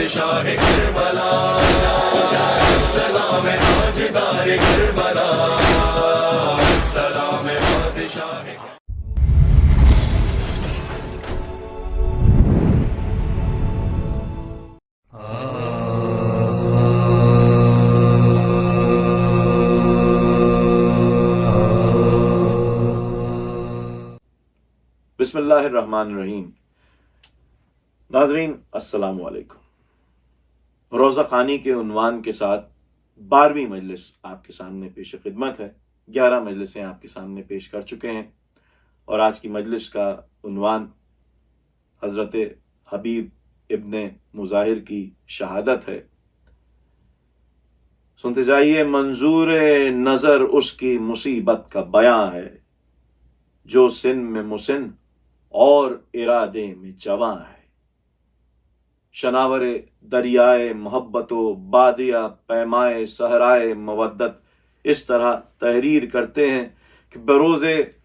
شاہ کربلا سلام تاجدار کربلا سلام بادشاہ بسم اللہ الرحمن الرحیم۔ ناظرین السلام علیکم۔ روزہ خوانی کے عنوان کے ساتھ 12ویں مجلس آپ کے سامنے پیش خدمت ہے۔ 11 مجلسیں آپ کے سامنے پیش کر چکے ہیں، اور آج کی مجلس کا عنوان حضرت حبیب ابن مظاہر کی شہادت ہے۔ سنتے جائیے۔ منظور نظر اس کی مصیبت کا بیاں ہے، جو سن میں مسن اور ارادے میں جواں ہے۔ شناور دریائے محبت و بادیہ پیمائے صحرائے مودت اس طرح تحریر کرتے ہیں کہ بروز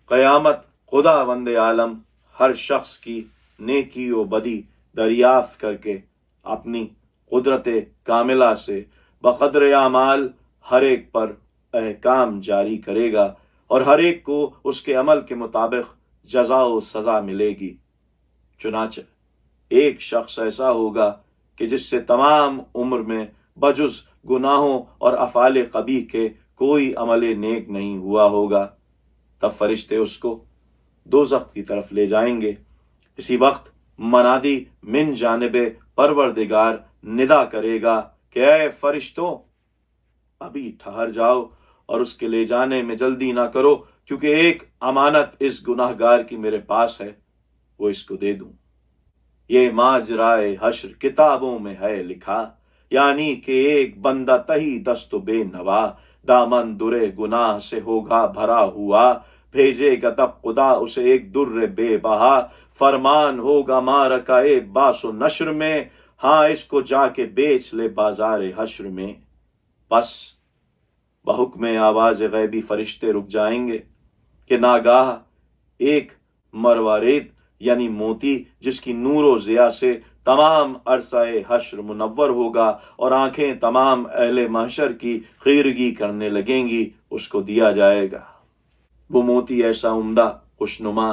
قیامت خداوند عالم ہر شخص کی نیکی و بدی دریافت کر کے اپنی قدرت کاملہ سے بقدر اعمال ہر ایک پر احکام جاری کرے گا، اور ہر ایک کو اس کے عمل کے مطابق جزا و سزا ملے گی۔ چنانچہ ایک شخص ایسا ہوگا کہ جس سے تمام عمر میں بجز گناہوں اور افعال قبیح کے کوئی عمل نیک نہیں ہوا ہوگا۔ تب فرشتے اس کو دوزخ کی طرف لے جائیں گے۔ اسی وقت منادی من جانب پروردگار ندا کرے گا کہ اے فرشتوں، ابھی ٹھہر جاؤ اور اس کے لے جانے میں جلدی نہ کرو، کیونکہ ایک امانت اس گناہ گار کی میرے پاس ہے، وہ اس کو دے دوں۔ یہ ماجرائے حشر کتابوں میں ہے لکھا، یعنی کہ ایک بندہ تہی دست و بے نوا دامن درے گناہ سے ہوگا بھرا ہوا، بھیجے گا تب خدا اسے ایک در بے بہا، فرمان ہوگا مارکہ باس و نشر میں، ہاں اس کو جا کے بیچ لے بازار حشر میں۔ بس بحکم آواز غیبی فرشتے رک جائیں گے کہ ناگاہ ایک مروارید یعنی موتی جس کی نور و ضیاء سے تمام عرصہ حشر منور ہوگا اور آنکھیں تمام اہل محشر کی خیرگی کرنے لگیں گی، اس کو دیا جائے گا۔ وہ موتی ایسا عمدہ خوشنما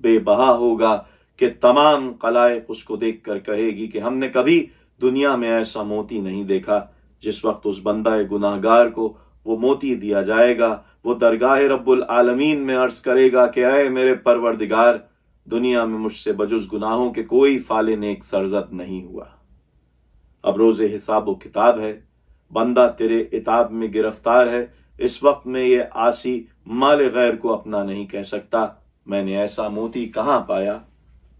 بے بہا ہوگا کہ تمام خلائق اس کو دیکھ کر کہے گی کہ ہم نے کبھی دنیا میں ایسا موتی نہیں دیکھا۔ جس وقت اس بندہ گناہ گار کو وہ موتی دیا جائے گا، وہ درگاہ رب العالمین میں عرض کرے گا کہ اے میرے پروردگار، دنیا میں مجھ سے بجز گناہوں کے کوئی فعل نیک سرزد نہیں ہوا۔ اب روز حساب و کتاب ہے، بندہ تیرے عتاب میں گرفتار ہے۔ اس وقت میں یہ عاصی مال غیر کو اپنا نہیں کہہ سکتا میں نے ایسا موتی کہاں پایا،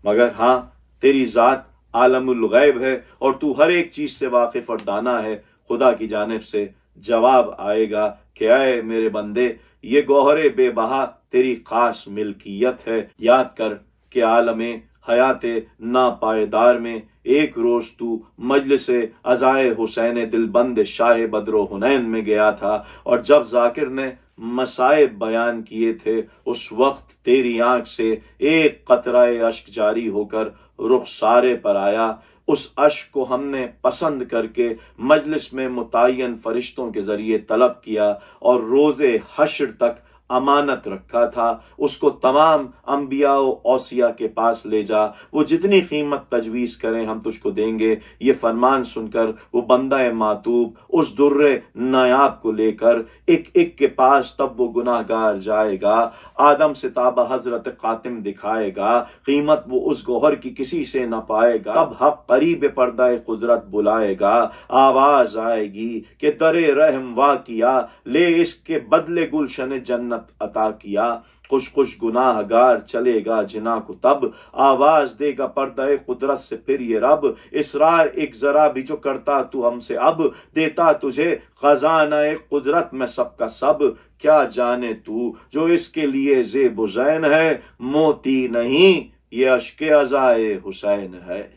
مگر ہاں تیری ذات عالم الغیب ہے اور تو ہر ایک چیز سے واقف اور دانا ہے۔ خدا کی جانب سے جواب آئے گا کہ اے میرے بندے، یہ گوہر بے بہا تیری خاص ملکیت ہے۔ یاد کر کہ عالم حیات ناپائیدار میں ایک روز تو مجلس عزائے حسین دلبند شاہ بدر و حنین میں گیا تھا، اور جب ذاکر نے مصائب بیان کیے تھے اس وقت تیری آنکھ سے ایک قطرہ اشک جاری ہو کر رخسارے پر آیا۔ اس اشک کو ہم نے پسند کر کے مجلس میں متعین فرشتوں کے ذریعے طلب کیا اور روز حشر تک امانت رکھا تھا۔ اس کو تمام انبیاء و اوصیاء کے پاس لے جا، وہ جتنی قیمت تجویز کریں ہم تجھ کو دیں گے۔ یہ فرمان سن کر وہ بندہ معتوب اس در نایاب کو لے کر ایک ایک کے پاس تب وہ گناہ گار جائے گا، آدم سے تابہ حضرت قاتم دکھائے گا، قیمت وہ اس گوہر کی کسی سے نہ پائے گا۔ تب حق قریب پردہ قدرت بلائے گا، آواز آئے گی کہ در رحم وا کیا، لے اس کے بدلے گلشن جنت عطا کیا۔ خوش خوش گناہ گار چلے گا جنا کو تب، آواز دے گا پردہ قدرت سے پھر یہ رب، اسرار ایک ذرا بھی جو کرتا تو ہم سے اب، دیتا تجھے خزانہ قدرت میں سب کا سب، کیا جانے تو جو اس کے لیے زیب و زین ہے، موتی نہیں یہ اشک عزائے حسین ہے۔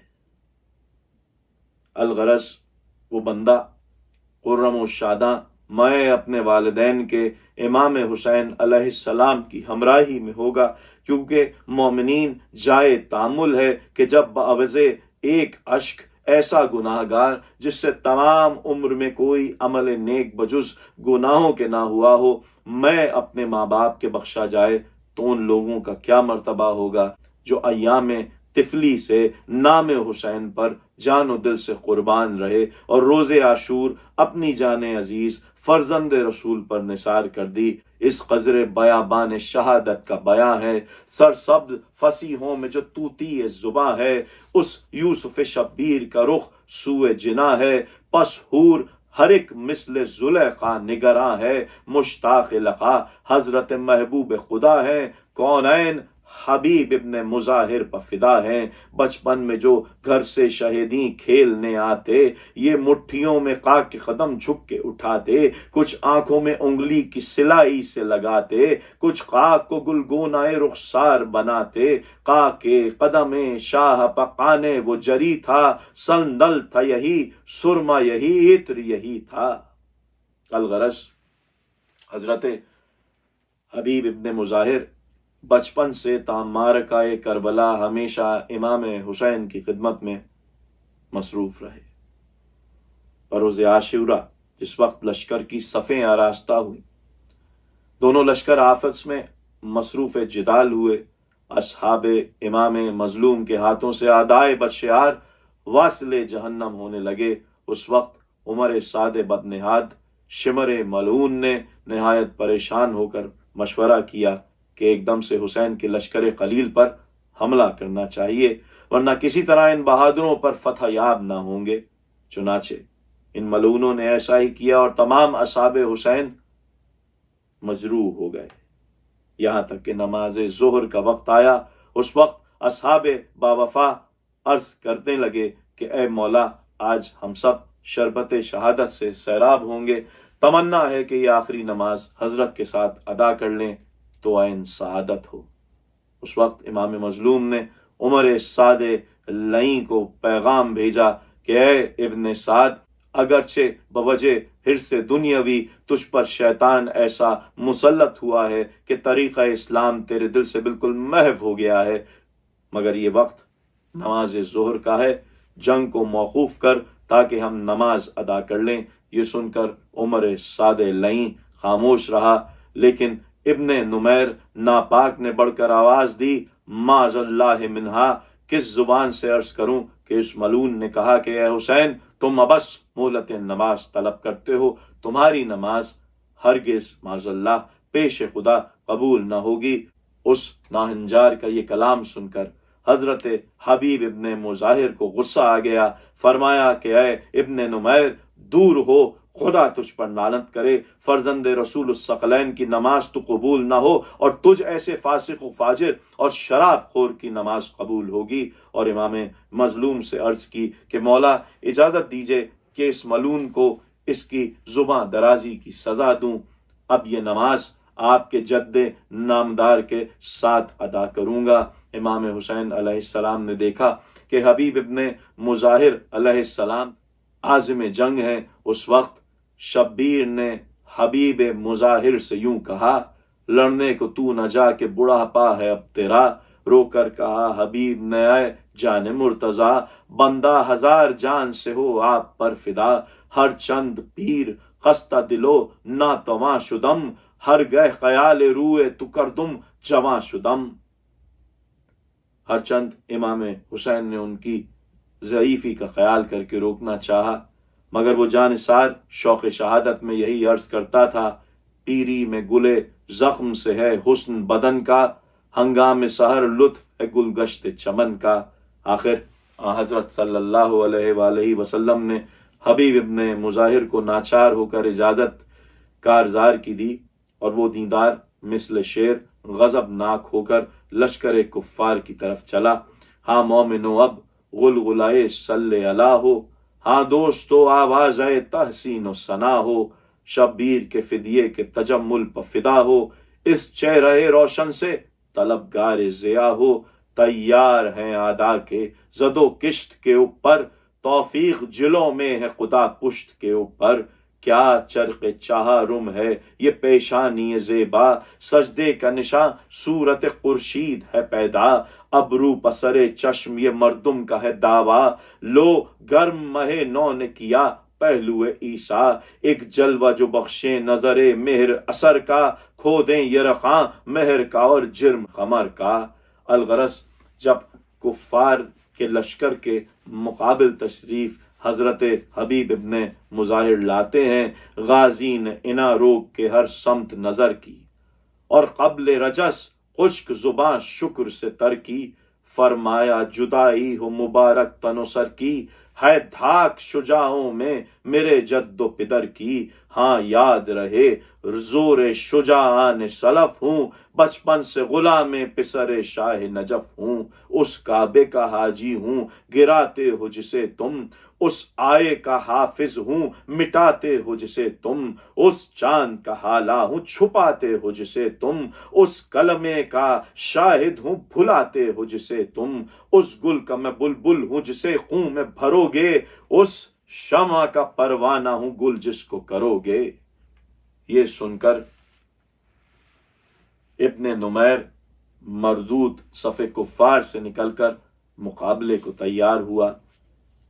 الغرض وہ بندہ خرم و شاداں میں اپنے والدین کے امام حسین علیہ السلام کی ہمراہی میں ہوگا، کیونکہ مومنین جائے تامل ہے کہ جب بعوض ایک اشک ایسا گناہ گار جس سے تمام عمر میں کوئی عمل نیک بجز گناہوں کے نہ ہوا ہو میں اپنے ماں باپ کے بخشا جائے تو ان لوگوں کا کیا مرتبہ ہوگا جو ایام طفلی سے نام حسین پر جان و دل سے قربان رہے اور روز عاشور اپنی جان عزیز فرزند رسول پر نثار کر دی۔ اس قذر بیابان شہادت کا بیاں ہے، سرسبز فصیحوں میں جو طوطی زباں ہے، اس یوسف شبیر کا رخ سوئے جنا ہے، پس حور ہر ایک مثل زلیخا نگراں ہے، مشتاق لقا حضرت محبوب خدا ہے، کونین حبیب ابن مظاہر پر فدا ہیں۔ بچپن میں جو گھر سے شہیدیں کھیلنے آتے، یہ مٹھیوں میں خاک کے قدم جھک کے اٹھاتے، کچھ آنکھوں میں انگلی کی سلائی سے لگاتے، کچھ خاک کو گلگونائے رخسار بناتے، خاک کے قدم شاہ پقانے وہ جری تھا، سندل تھا یہی، سرما یہی، عطر یہی تھا۔ الغرض حضرت حبیب ابن مظاہر بچپن سے تا معرکہ کربلا ہمیشہ امام حسین کی خدمت میں مصروف رہے۔ بروز عاشورہ جس وقت لشکر کی صفیں آراستہ ہوئی، دونوں لشکر آپس میں مصروف جدال ہوئے، اصحاب امام مظلوم کے ہاتھوں سے آدائے بدشعار واصل جہنم ہونے لگے۔ اس وقت عمر سعد بدنہاد شمر ملعون نے نہایت پریشان ہو کر مشورہ کیا کہ ایک دم سے حسین کے لشکر قلیل پر حملہ کرنا چاہیے، ورنہ کسی طرح ان بہادروں پر فتح یاب نہ ہوں گے۔ چنانچہ ان ملعونوں نے ایسا ہی کیا اور تمام اصحاب حسین مجروح ہو گئے، یہاں تک کہ نماز ظہر کا وقت آیا۔ اس وقت اصحاب باوفا عرض کرنے لگے کہ اے مولا، آج ہم سب شربت شہادت سے سیراب ہوں گے، تمنا ہے کہ یہ آخری نماز حضرت کے ساتھ ادا کر لیں تو عین سعادت ہو۔ اس وقت امام مظلوم نے عمر سعد لئیں کو پیغام بھیجا کہ اے ابن سعد، اگرچہ بوجہ حرص دنیاوی تجھ پر شیطان ایسا مسلط ہوا ہے کہ طریقہ اسلام تیرے دل سے بالکل محو ہو گیا ہے، مگر یہ وقت نماز ظہر کا ہے، جنگ کو موقوف کر تاکہ ہم نماز ادا کر لیں۔ یہ سن کر عمر سعد لئیں خاموش رہا، لیکن ابن نمیر ناپاک نے بڑھ کر آواز دی، معاذ اللہ منہا، کس زبان سے عرض کروں کہ اس ملعون نے کہا کہ اے حسین، تم ابس مہلت نماز طلب کرتے ہو، تمہاری نماز ہرگز معاذ اللہ پیش خدا قبول نہ ہوگی۔ اس ناہنجار کا یہ کلام سن کر حضرت حبیب ابن مظاہر کو غصہ آ گیا، فرمایا کہ اے ابن نمیر، دور ہو، خدا تجھ پر لعنت کرے، فرزند رسول الثقلین کی نماز تو قبول نہ ہو اور تجھ ایسے فاسق و فاجر اور شراب خور کی نماز قبول ہوگی۔ اور امام مظلوم سے عرض کی کہ مولا، اجازت دیجئے کہ اس ملعون کو اس کی زباں درازی کی سزا دوں، اب یہ نماز آپ کے جد نامدار کے ساتھ ادا کروں گا۔ امام حسین علیہ السلام نے دیکھا کہ حبیب ابن مظاہر علیہ السلام عازم جنگ ہیں۔ اس وقت شبیر نے حبیب مظاہر سے یوں کہا، لڑنے کو تو نہ جا کہ بڑھاپا ہے اب تیرا۔ رو کر کہا حبیب نے، اے جان مرتضیٰ، بندہ ہزار جان سے ہو آپ پر فدا، ہر چند پیر خستہ دلو ناتواں شدم، ہر گہ خیال روئے تو کردم جواں شدم۔ ہر چند امام حسین نے ان کی ضعیفی کا خیال کر کے روکنا چاہا، مگر وہ جانثار شوق شہادت میں یہی عرض کرتا تھا، پیری میں گلے زخم سے ہے حسن بدن کا، ہنگام سحر لطف ہے گلگشت چمن کا۔ آخر حضرت صلی اللہ علیہ وآلہ وسلم نے حبیب ابن مظاہر کو ناچار ہو کر اجازت کارزار کی دی، اور وہ دیندار مثل شیر غضبناک ہو کر لشکر کفار کی طرف چلا۔ ہاں مومنو اب غلغلائے صلی اللہ ہو، ہاں دوستو آواز تحسین و ثنا ہو، شبیر کے فدیے کے تجمل پر فدا ہو، اس چہرہ روشن سے طلبگار ضیا ہو، تیار ہیں ادا کے زد و کشت کے اوپر، توفیق جلوں میں ہے خدا پشت کے اوپر، کیا چرق چاہا رم ہے یہ پیشانی زیبا، سجدے کا نشاں صورت خورشید ہے پیدا، ابرو پسر چشم یہ مردم کا ہے دعویٰ، لو گرم مہ نو نے کیا پہلو عیسیٰ، ایک جلوہ جو بخشیں نظر مہر اثر کا، کھو دیں یرقاں مہر کا اور جرم قمر کا۔ الغرض جب کفار کے لشکر کے مقابل تشریف حضرت حبیب ابن مظاہر لاتے ہیں، غازی نے انا روک کے ہر سمت نظر کی، اور قبل رجس خشک زباں شکر سے تر کی، فرمایا جدائی ہو مبارک تن و سر کی، ہے دھاک شجاعوں میں میرے جد و پدر کی، ہاں یاد رہے زور شجاعان سلف ہوں، بچپن سے غلام پسر شاہ نجف ہوں، اس کعبے کا حاجی ہوں گراتے ہو جسے تم، اس آئے کا حافظ ہوں مٹاتے ہو جسے تم، اس چاند کا حالہ ہوں چھپاتے ہو جسے تم، اس کلمے کا شاہد ہوں بھلاتے ہو جسے تم، اس گل کا میں بلبل ہوں جسے خون میں بھرو گے، اس شمع کا پروانہ ہوں گل جس کو کرو گے۔ یہ سن کر ابن نمیر مردود صف کفار سے نکل کر مقابلے کو تیار ہوا۔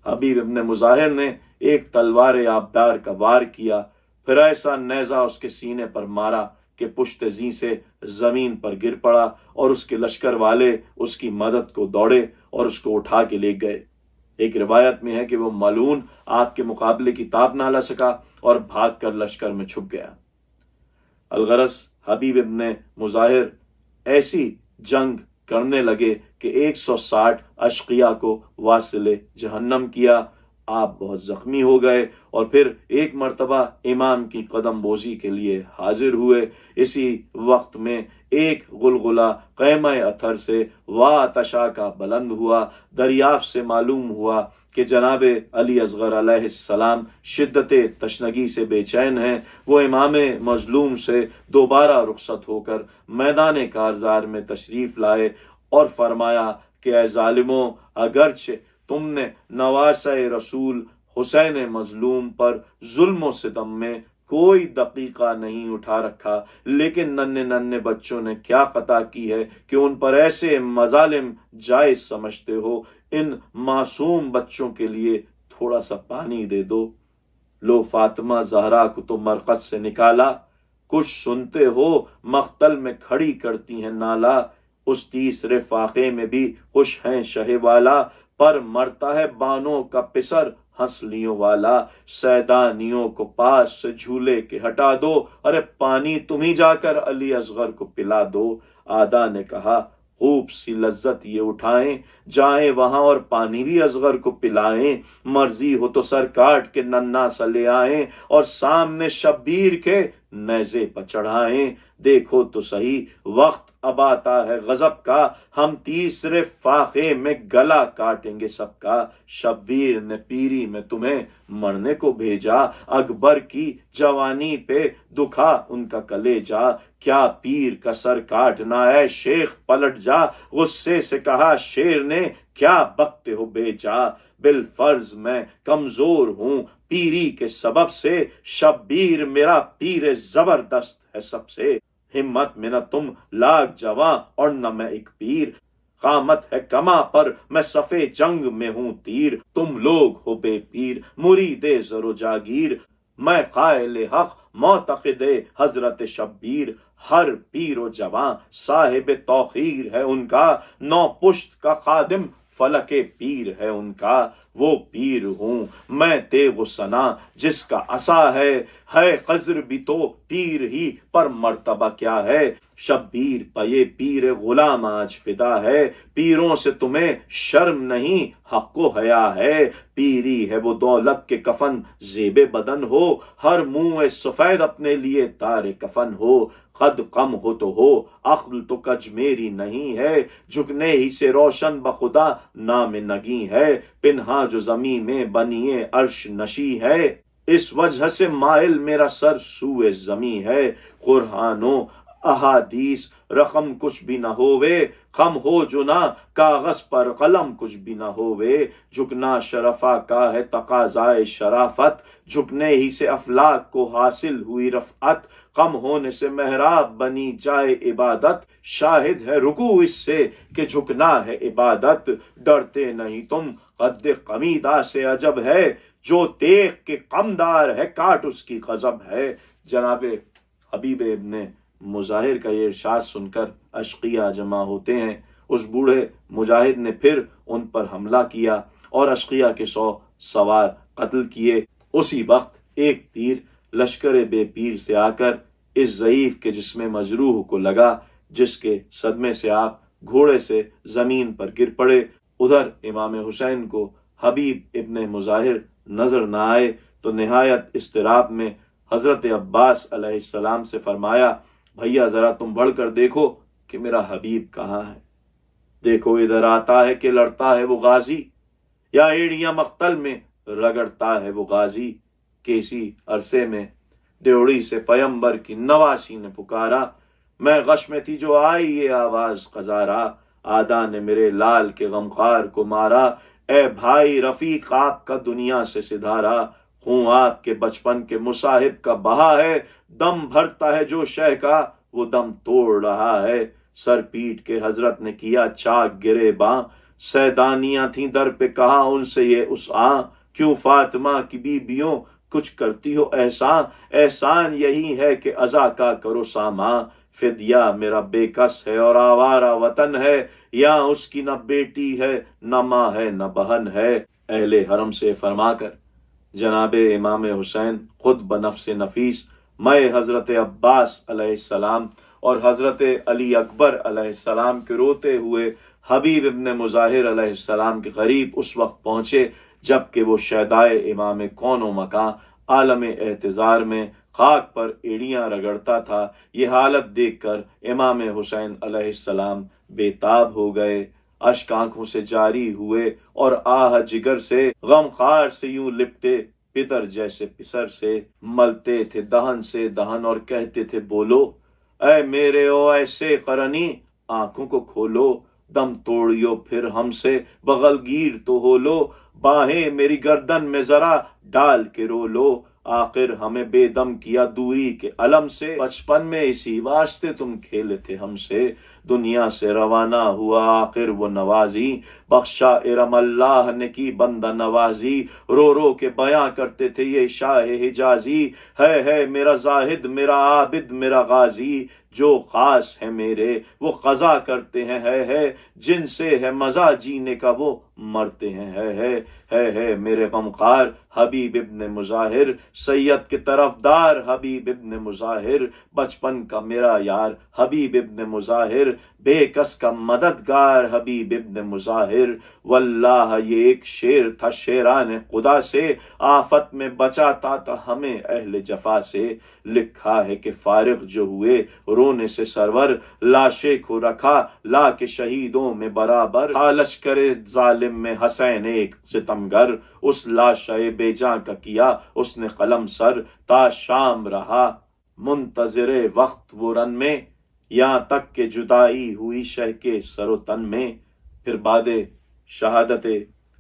حبیب ابن مظاہر نے ایک تلوار آبدار کا وار کیا، پھر ایسا نیزہ اس کے سینے پر مارا کہ پشت زیں سے زمین پر گر پڑا، اور اس کے لشکر والے اس کی مدد کو دوڑے اور اس کو اٹھا کے لے گئے۔ ایک روایت میں ہے کہ وہ ملعون آپ کے مقابلے کی تاب نہ لا سکا اور بھاگ کر لشکر میں چھپ گیا۔ الغرض حبیب ابن مظاہر ایسی جنگ کرنے لگے کہ 160 اشقیاء کو واصل جہنم کیا۔ آپ بہت زخمی ہو گئے اور پھر ایک مرتبہ امام کی قدم بوزی کے لیے حاضر ہوئے۔ اسی وقت میں ایک غلغلہ قیمہ اتھر سے واتشا کا بلند ہوا۔ دریافت سے معلوم ہوا کہ جناب علی اصغر علیہ السلام شدت تشنگی سے بے چین ہیں۔ وہ امام مظلوم سے دوبارہ رخصت ہو کر میدان کارزار میں تشریف لائے اور فرمایا کہ اے ظالموں، اگرچہ تم نے نواسہ رسول حسین مظلوم پر ظلم و ستم میں کوئی دقیقہ نہیں اٹھا رکھا، لیکن ننھے ننھے بچوں نے کیا خطا کی ہے کہ ان پر ایسے مظالم جائز سمجھتے ہو؟ ان معصوم بچوں کے لیے تھوڑا سا پانی دے دو۔ لو فاطمہ زہرا کو تو مرقد سے نکالا، کچھ سنتے ہو مقتل میں کھڑی کرتی ہیں نالا، اس تیسرے فاقے میں بھی خوش ہیں شہ والا، پر مرتا ہے بانوں کا پسر ہنسلیوں والا، سیدانیوں کو پاس سے جھولے کے ہٹا دو، ارے پانی تم ہی جا کر علی اصغر کو پلا دو۔ آدھا نے کہا خوب سی لذت یہ اٹھائیں، جائیں وہاں اور پانی بھی اصغر کو پلائیں، مرضی ہو تو سر کاٹ کے ننا سا لے آئیں اور سامنے شبیر کے نیزے پر چڑھائیں۔ دیکھو تو صحیح وقت اب آتا ہے غضب کا، ہم تیسرے فاقے میں گلا کاٹیں گے سب کا۔ شبیر نے پیری میں تمہیں مرنے کو بھیجا، اکبر کی جوانی پہ دکھا ان کا کلیجا، کیا پیر کا سر کاٹنا ہے شیخ پلٹ جا، غصے سے کہا شیر نے کیا بکتے ہو بیچا، بالفرض میں کمزور ہوں پیری کے سبب سے، شبیر میرا پیر زبردست ہے سب سے، ہمت میں نہ تم لاکھ جواں اور نہ میں ایک پیر، قامت ہے کما پر میں صفے جنگ میں ہوں تیر، تم لوگ ہو بے پیر مرید زر و جاگیر، میں قائل حق معتقد حضرت شبیر، ہر پیر و جواں صاحب توقیر ہے ان کا، نو پشت کا خادم فلک پیر ہے ان کا، وہ پیر ہوں میں تیغ و سنا جس کا عصا ہے قذر بھی تو پیر ہی پر مرتبہ کیا ہے شبیر پہ پیر غلام آج فدا ہے پیروں سے تمہیں شرم نہیں حق و حیا ہے پیری ہے وہ دولت کے کفن زیب بدن ہو ہر منہ سفید اپنے لیے تار کفن ہو قد کم ہو تو ہو عقل تو کج میری نہیں ہے جھکنے ہی سے روشن بخدا نام نگی ہے پنہا جو زمین میں بنیے عرش نشی ہے اس وجہ سے مائل میرا سر سوئے زمیں ہے قرآن و احادیث رقم کچھ بھی نہ ہووے خم ہو جو نہ کاغذ پر قلم کچھ بھی نہ ہووے جھکنا شرفا کا ہے تقاضائے شرافت جھکنے ہی سے افلاک کو حاصل ہوئی رفعت کم ہونے سے محراب بنی جائے عبادت شاہد ہے رکوع اس سے کہ جھکنا ہے عبادت ڈرتے نہیں تم قد قمیدہ سے عجب ہے جو تیغ کے قمدار ہے کاٹ اس کی غضب ہے جناب حبیب ابن مظاہر کا یہ ارشاد سن کر اشقیاء جمع ہوتے ہیں اس بوڑھے مجاہد نے پھر ان پر حملہ کیا اور اشقیاء کے 100 سوار قتل کیے اسی وقت ایک تیر لشکر بے پیر سے آ کر اس ضعیف کے جسم مجروح کو لگا جس کے صدمے سے آپ گھوڑے سے زمین پر گر پڑے ادھر امام حسین کو حبیب ابن مظاہر نظر نہ آئے تو نہایت اضطراب میں حضرت عباس علیہ السلام سے فرمایا بھیا ذرا تم بڑھ کر دیکھو کہ میرا حبیب کہاں ہے دیکھو ادھر آتا ہے کہ لڑتا ہے وہ غازی یا ایڑیاں مقتل میں رگڑتا ہے وہ غازی کہ اسی عرصے میں ڈیوڑی سے پیمبر کی نواسی نے پکارا میں غش میں تھی جو آئی یہ آواز قزارا آدھا نے میرے لال کے غمخوار کو مارا اے بھائی رفیق آپ کا دنیا سے سدھارا ہوں آپ کے بچپن کے مصاحب کا بہا ہے دم بھرتا ہے جو شہ کا وہ دم توڑ رہا ہے سر پیٹ کے حضرت نے کیا چاک گرے باں سیدانیاں تھیں در پہ کہا ان سے یہ اس آن کیوں فاطمہ کی بیویوں کچھ کرتی ہو احسان یہی ہے کہ عزا کا کرو سامان فدیہ میرا بے کس ہے اور آوارہ وطن ہے یا اس کی نہ بیٹی ہے نہ ماں ہے نہ بہن ہے اہل حرم سے فرما کر جناب امام حسین خود بنفس نفیس میں حضرت عباس علیہ السلام اور حضرت علی اکبر علیہ السلام کے روتے ہوئے حبیب ابن مظاہر علیہ السلام کے قریب اس وقت پہنچے جبکہ وہ شیدائے امام کون و مکان عالم اعتذار میں خاک پر ایڑیاں رگڑتا تھا یہ حالت دیکھ کر امام حسین علیہ السلام بے تاب ہو گئے اشک آنکھوں سے جاری ہوئے اور آہ جگر سے غمخوار سے یوں لپٹے پتر جیسے پسر سے ملتے تھے دہن سے دہن اور کہتے تھے بولو اے میرے او ایسے قرنی آنکھوں کو کھولو دم توڑیو پھر ہم سے بغل گیر تو ہو لو باہیں میری گردن میں ذرا ڈال کے رو لو آخر ہمیں بے دم کیا دوری کے علم سے بچپن میں اسی واسطے تم کھیلے تھے ہم سے دنیا سے روانہ ہوا آخر وہ نوازی بخشا ارم اللہ نے کی بندہ نوازی رو رو کے بیاں کرتے تھے یہ شاہ حجازی ہے میرا زاہد میرا عابد میرا غازی جو خاص ہے میرے وہ قضا کرتے ہیں ہے جن سے ہے مزہ جینے کا وہ مرتے ہیں ہے میرے غمخوار حبیب ابن مظاہر سید کے طرفدار حبیب ابن مظاہر بچپن کا میرا یار حبیب ابن مظاہر بے کس کا مددگار حبیب ابن مظاہر واللہ یہ ایک شیر تھا شیران خدا سے آفت میں بچاتا تھا ہمیں اہل جفا سے لکھا ہے کہ فارغ جو ہوئے رونے سے سرور لاشے کو رکھا لا کے شہیدوں میں برابر لشکر ظالم میں حسین ایک ستمگر اس لاشے بے جاں کا کیا اس نے قلم سر تا شام رہا منتظر وقت وہ رن میں یہاں تک کہ جدائی ہوئی شہ کے سر و تن میں پھر بعد شہادت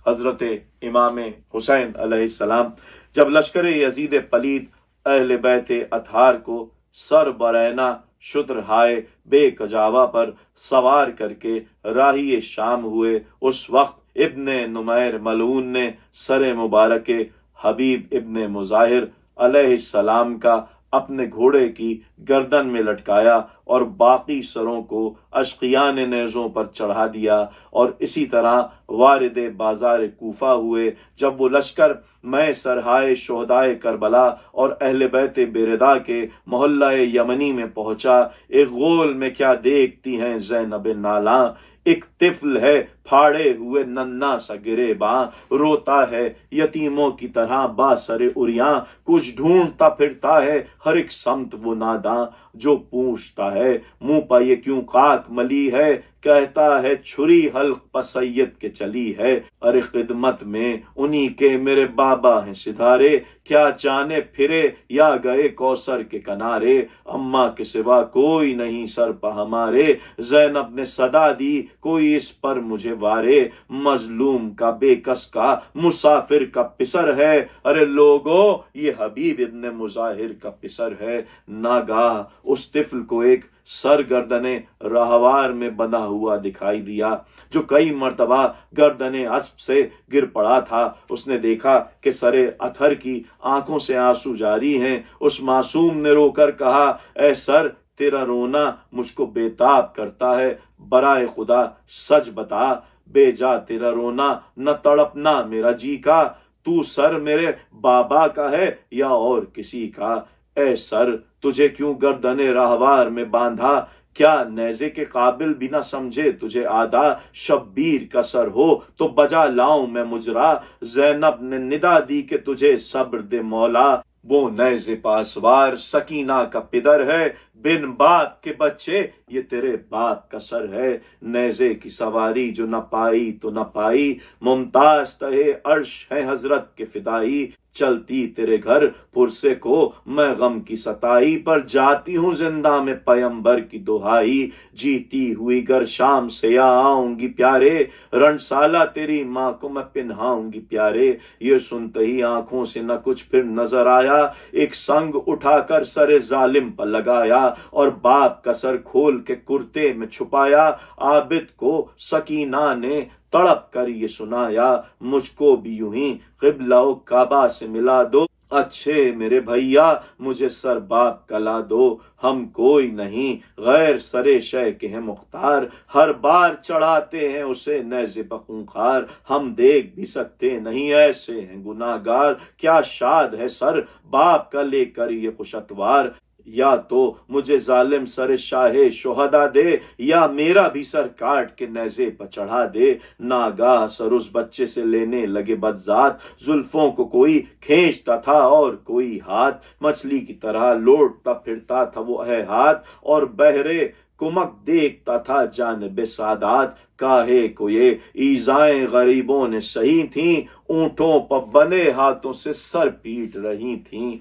حضرت امام حسین علیہ السلام جب لشکر یزید پلید اہل بیت اطہار کو سر برہنہ شتر ہائے بے کجاوا پر سوار کر کے راہی شام ہوئے اس وقت ابن نمیر ملعون نے سر مبارک حبیب ابن مظاہر علیہ السلام کا اپنے گھوڑے کی گردن میں لٹکایا اور باقی سروں کو اشقیان نیزوں پر چڑھا دیا، اور اسی طرح وارد بازار کوفہ ہوئے جب وہ لشکر میں سرہائے شہدائے کربلا اور اہل بیت بیردا کے محلہ یمنی میں پہنچا۔ ایک غول میں کیا دیکھتی ہیں زینب نالاں، ایک طفل ہے پھاڑے ہوئے ننا سا گریباں، روتا ہے یتیموں کی طرح با سر اریاں، کچھ ڈھونڈتا پھرتا ہے ہر ایک سمت وہ ناداں، جو پوچھتا ہے منہ پا یہ کیوں خاک ملی ہے، کہتا ہے چھری حلق پا سید کے چلی ہے۔ ارے خدمت میں انہی کے میرے بابا ہیں سدھارے، کیا جانے پھرے یا گئے کوثر کے کنارے، اماں کے سوا کوئی نہیں سر پا ہمارے، زینب نے صدا دی کوئی اس پر مجھے وارے، مظلوم کا بے کس کا مسافر کا پسر ہے، ارے لوگو یہ حبیب ابن مظاہر کا پسر ہے۔ ناگاہ اس طفل کو ایک سر گردنے راہوار میں بندھا ہوا دکھائی دیا جو کئی مرتبہ گردنے اسب سے گر پڑا تھا۔ اس نے دیکھا کہ سرے اتھر کی آنکھوں سے آنسو جاری ہیں۔ اس معصوم نے رو کر کہا، اے سر تیرا رونا مجھ کو بے تاب کرتا ہے، برائے خدا سچ بتا، بے جا تیرا رونا نہ تڑپنا میرا جی کا، تو سر میرے بابا کا ہے یا اور کسی کا، اے سر تجھے کیوں گردنے راہوار میں باندھا، کیا نیزے کے قابل بھی نہ سمجھے تجھے آدھا، شبیر کا سر ہو تو بجا لاؤں میں مجرا، زینب نے ندا دی کہ تجھے صبر دے مولا، وہ نیزے پاسوار سکینہ کا پدر ہے، بن باپ کے بچے یہ تیرے باپ کا سر ہے، نیزے کی سواری جو نہ پائی تو نہ پائی، ممتاز تہے عرش ہے حضرت کے فدائی، چلتی تیرے گھر پرسے کو میں غم کی ستائی، پر جاتی ہوں زندہ میں پیمبر کی دہائی، جیتی ہوئی گر شام سے یا آؤں گی پیارے، رنسالہ تیری ماں کو میں پنہاؤں گی پیارے۔ یہ سنتے ہی آنکھوں سے نہ کچھ پھر نظر آیا، ایک سنگ اٹھا کر سر ظالم پر لگایا اور باپ کا سر کھول کے کرتے میں چھپایا، عابد کو سکینہ نے تڑپ کر یہ سنایا، مجھ کو بھی یوں ہی قبلہ و کعبہ سے ملا دو، اچھے میرے بھیا مجھے سر باپ کا لا دو، ہم کوئی نہیں غیر سرے شے کے ہیں مختار، ہر بار چڑھاتے ہیں اسے نیزے پہ خونخوار، ہم دیکھ بھی سکتے نہیں ایسے ہیں گناہگار، کیا شاد ہے سر باپ کا لے کر یہ خوش اتوار، یا تو مجھے ظالم سر شاہ شہدا دے یا میرا بھی سر کاٹ کے نیزے پر چڑھا دے۔ ناگاہ سر اس بچے سے لینے لگے بدذات، زلفوں کو کوئی کھینچتا تھا اور کوئی ہاتھ، مچھلی کی طرح لوٹتا پھرتا تھا وہ ہے ہاتھ، اور بہرے کمک دیکھتا تھا جانب سادات، کاہے کو یہ ایذائیں غریبوں نے سہی تھیں، اونٹوں پر بندے ہاتھوں سے سر پیٹ رہی تھیں۔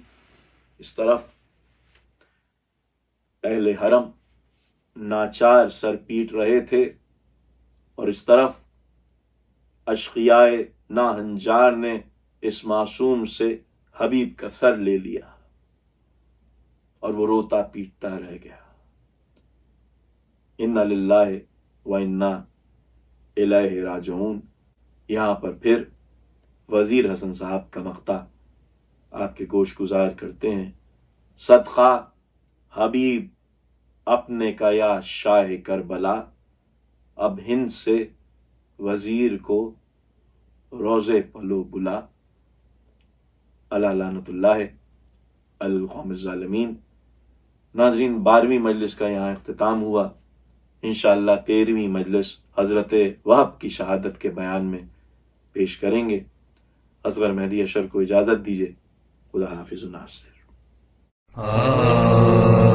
اس طرف اہل حرم ناچار سر پیٹ رہے تھے اور اس طرف اشقیائے ناہنجار نے اس معصوم سے حبیب کا سر لے لیا اور وہ روتا پیٹتا رہ گیا۔ انا للہ و انا الیہ راجعون۔ یہاں پر پھر وزیر حسن صاحب کا مقطع آپ کے گوش گزار کرتے ہیں۔ صدقہ حبیب اپنے کا یا شاہ کربلا، اب ہند سے وزیر کو روزے پلو بلا، اللہ لعنت اللہ القوم الظالمین۔ ناظرین، 12ویں مجلس کا یہاں اختتام ہوا۔ انشاءاللہ 13ویں مجلس حضرت وہب کی شہادت کے بیان میں پیش کریں گے۔ اصغر مہدی اشر کو اجازت دیجیے۔ خدا حافظ الناصر۔